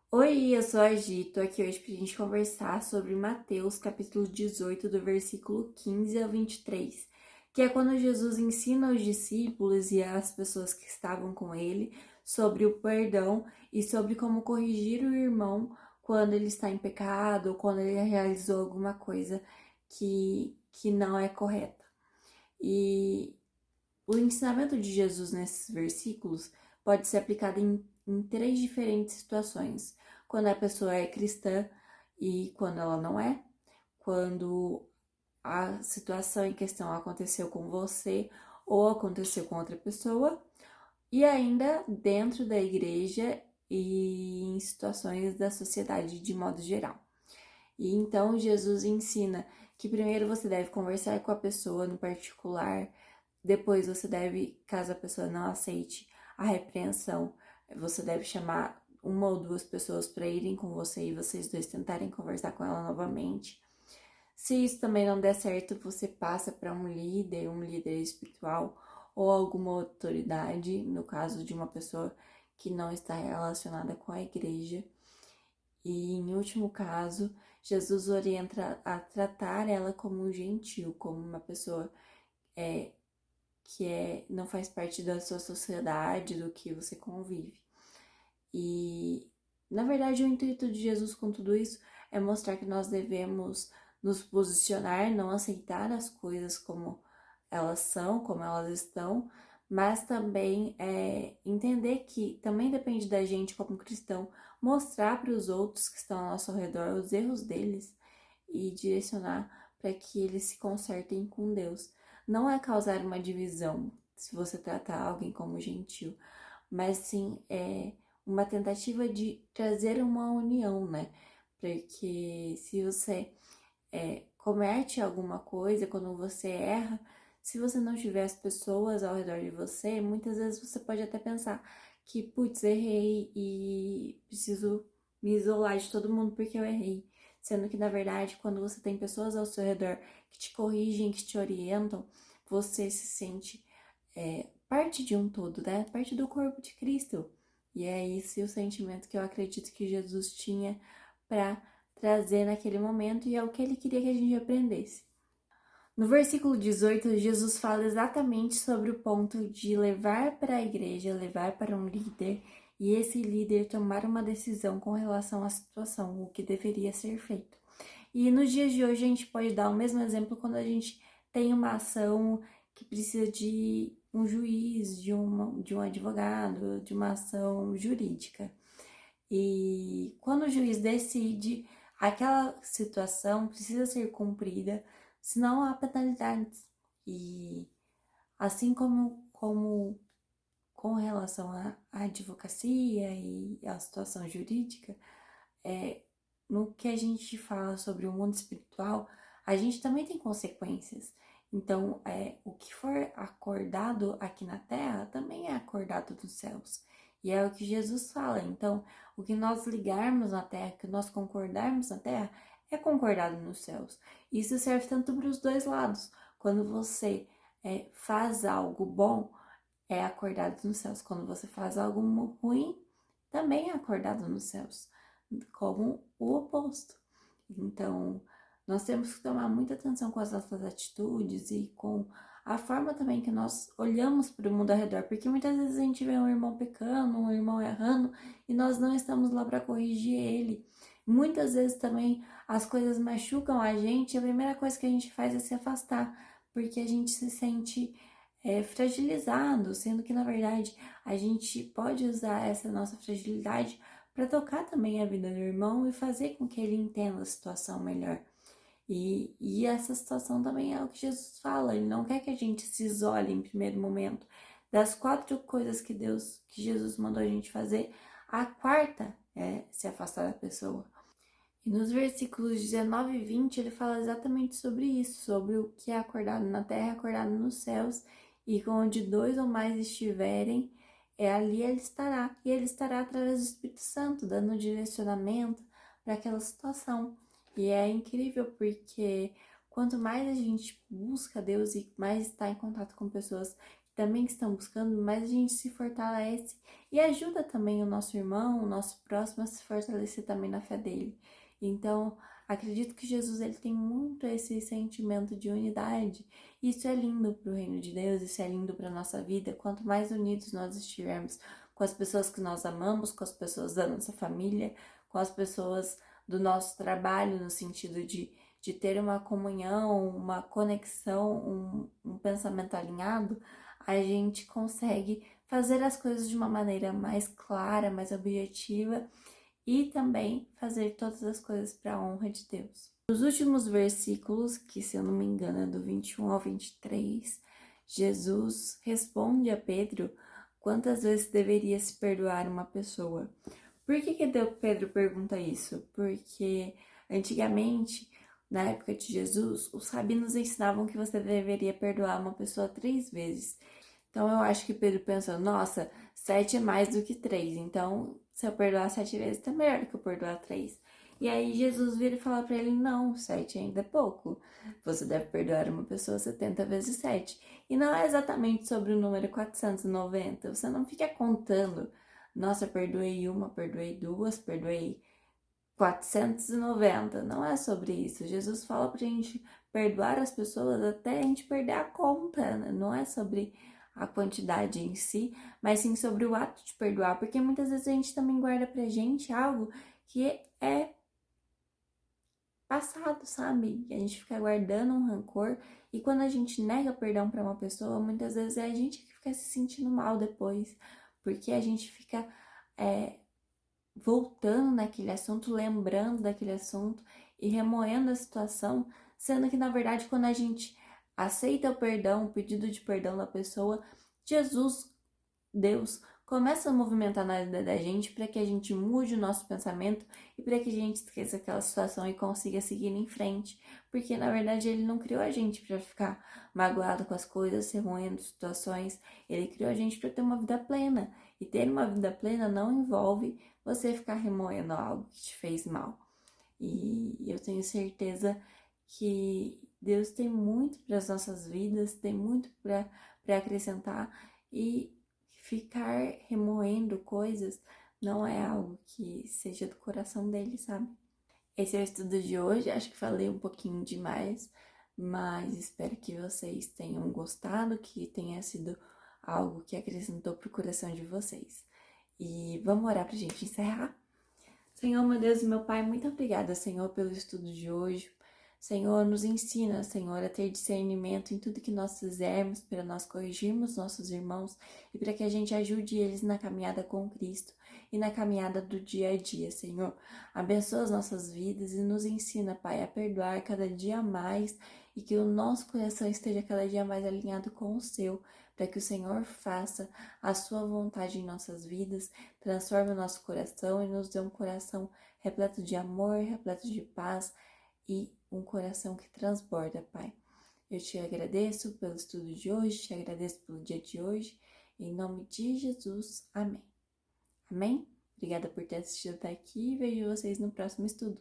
Oi, eu sou a Gi, tô aqui hoje pra gente conversar sobre Mateus, capítulo 18, do versículo 15 ao 23, que é quando Jesus ensina aos discípulos e às pessoas que estavam com ele sobre o perdão e sobre como corrigir o irmão quando ele está em pecado ou quando ele realizou alguma coisa que não é correta. E o ensinamento de Jesus nesses versículos pode ser aplicado em três diferentes situações: quando a pessoa é cristã e quando ela não é, quando a situação em questão aconteceu com você ou aconteceu com outra pessoa, e ainda dentro da igreja e em situações da sociedade de modo geral. E então Jesus ensina que primeiro você deve conversar com a pessoa no particular, depois você deve, caso a pessoa não aceite a repreensão, você deve chamar uma ou duas pessoas para irem com você e vocês dois tentarem conversar com ela novamente. Se isso também não der certo, você passa para um líder espiritual ou alguma autoridade, no caso de uma pessoa que não está relacionada com a igreja. E em último caso, Jesus orienta a tratar ela como um gentil, como uma pessoa é, não faz parte da sua sociedade, do que você convive. E, na verdade, o intuito de Jesus com tudo isso é mostrar que nós devemos nos posicionar, não aceitar as coisas como elas são, como elas estão, mas também entender que também depende da gente, como cristão, mostrar para os outros que estão ao nosso redor os erros deles e direcionar para que eles se consertem com Deus. Não é causar uma divisão se você tratar alguém como gentil, mas sim uma tentativa de trazer uma união, né? Porque se você comete alguma coisa, quando você erra, se você não tiver as pessoas ao redor de você, muitas vezes você pode até pensar que, putz, errei e preciso me isolar de todo mundo porque eu errei. Sendo que, na verdade, quando você tem pessoas ao seu redor que te corrigem, que te orientam, você se sente parte de um todo, né? Parte do corpo de Cristo. E é esse o sentimento que eu acredito que Jesus tinha para trazer naquele momento e é o que ele queria que a gente aprendesse. No versículo 18, Jesus fala exatamente sobre o ponto de levar para a igreja, levar para um líder e esse líder tomar uma decisão com relação à situação, o que deveria ser feito. E nos dias de hoje a gente pode dar o mesmo exemplo quando a gente tem uma ação que precisa de um juiz, de um advogado, de uma ação jurídica. E quando o juiz decide, aquela situação precisa ser cumprida, senão há penalidades. E assim como com relação à advocacia e à situação jurídica, no que a gente fala sobre o mundo espiritual, a gente também tem consequências. Então, o que for acordado aqui na terra também é acordado nos céus. E é o que Jesus fala. Então, o que nós ligarmos na terra, que nós concordarmos na terra, é concordado nos céus. Isso serve tanto para os dois lados. Quando você faz algo bom, é acordado nos céus. Quando você faz algo ruim, também é acordado nos céus, como o oposto. Então, nós temos que tomar muita atenção com as nossas atitudes e com a forma também que nós olhamos para o mundo ao redor, porque muitas vezes a gente vê um irmão pecando, um irmão errando, e nós não estamos lá para corrigir ele. Muitas vezes também as coisas machucam a gente, e a primeira coisa que a gente faz é se afastar, porque a gente se sente fragilizado, sendo que na verdade a gente pode usar essa nossa fragilidade para tocar também a vida do irmão e fazer com que ele entenda a situação melhor. E essa situação também é o que Jesus fala, ele não quer que a gente se isole em primeiro momento. Das 4 coisas que Jesus mandou a gente fazer, a quarta é se afastar da pessoa. E nos versículos 19 e 20 ele fala exatamente sobre isso, sobre o que é acordado na terra, acordado nos céus, e onde 2 ou mais estiverem, ali ele estará. E ele estará através do Espírito Santo, dando direcionamento para aquela situação. E é incrível porque quanto mais a gente busca Deus e mais está em contato com pessoas também estão buscando, mais a gente se fortalece e ajuda também o nosso irmão, o nosso próximo a se fortalecer também na fé dele. Então, acredito que Jesus ele tem muito esse sentimento de unidade. Isso é lindo para o reino de Deus, isso é lindo para a nossa vida. Quanto mais unidos nós estivermos com as pessoas que nós amamos, com as pessoas da nossa família, com as pessoas do nosso trabalho, no sentido de ter uma comunhão, uma conexão, um pensamento alinhado, a gente consegue fazer as coisas de uma maneira mais clara, mais objetiva e também fazer todas as coisas para a honra de Deus. Nos últimos versículos, que se eu não me engano é do 21 ao 23, Jesus responde a Pedro quantas vezes deveria se perdoar uma pessoa. Por que Pedro pergunta isso? Porque antigamente, na época de Jesus, os rabinos ensinavam que você deveria perdoar uma pessoa 3 vezes. Então eu acho que Pedro pensou, nossa, 7 é mais do que 3. Então, se eu perdoar 7 vezes, tá melhor do que eu perdoar 3. E aí Jesus vira e fala para ele, não, 7 ainda é pouco. Você deve perdoar uma pessoa 70 vezes 7. E não é exatamente sobre o número 490. Você não fica contando, nossa, perdoei uma, perdoei duas, perdoei 490. Não é sobre isso. Jesus fala pra gente perdoar as pessoas até a gente perder a conta, né? Não é sobre a quantidade em si, mas sim sobre o ato de perdoar, porque muitas vezes a gente também guarda pra gente algo que é passado, sabe? A gente fica guardando um rancor e quando a gente nega perdão para uma pessoa, muitas vezes é a gente que fica se sentindo mal depois, porque a gente fica voltando naquele assunto, lembrando daquele assunto e remoendo a situação, sendo que na verdade quando a gente aceita o perdão, o pedido de perdão da pessoa, Jesus, Deus, começa a movimentar na vida da gente para que a gente mude o nosso pensamento e para que a gente esqueça aquela situação e consiga seguir em frente. Porque na verdade ele não criou a gente para ficar magoado com as coisas, remoendo situações. Ele criou a gente para ter uma vida plena. E ter uma vida plena não envolve você ficar remoendo algo que te fez mal. E eu tenho certeza que Deus tem muito para as nossas vidas, tem muito para acrescentar e ficar remoendo coisas não é algo que seja do coração dele, sabe? Esse é o estudo de hoje, acho que falei um pouquinho demais, mas espero que vocês tenham gostado, que tenha sido algo que acrescentou pro coração de vocês. E vamos orar pra gente encerrar? Senhor, meu Deus e meu Pai, muito obrigada, Senhor, pelo estudo de hoje. Senhor, nos ensina, Senhor, a ter discernimento em tudo que nós fizermos, para nós corrigirmos nossos irmãos e para que a gente ajude eles na caminhada com Cristo e na caminhada do dia a dia, Senhor. Abençoa as nossas vidas e nos ensina, Pai, a perdoar cada dia mais e que o nosso coração esteja cada dia mais alinhado com o seu, para que o Senhor faça a sua vontade em nossas vidas, transforme o nosso coração e nos dê um coração repleto de amor, repleto de paz e um coração que transborda, Pai. Eu te agradeço pelo estudo de hoje, te agradeço pelo dia de hoje. Em nome de Jesus, amém. Amém? Obrigada por ter assistido até aqui e vejo vocês no próximo estudo.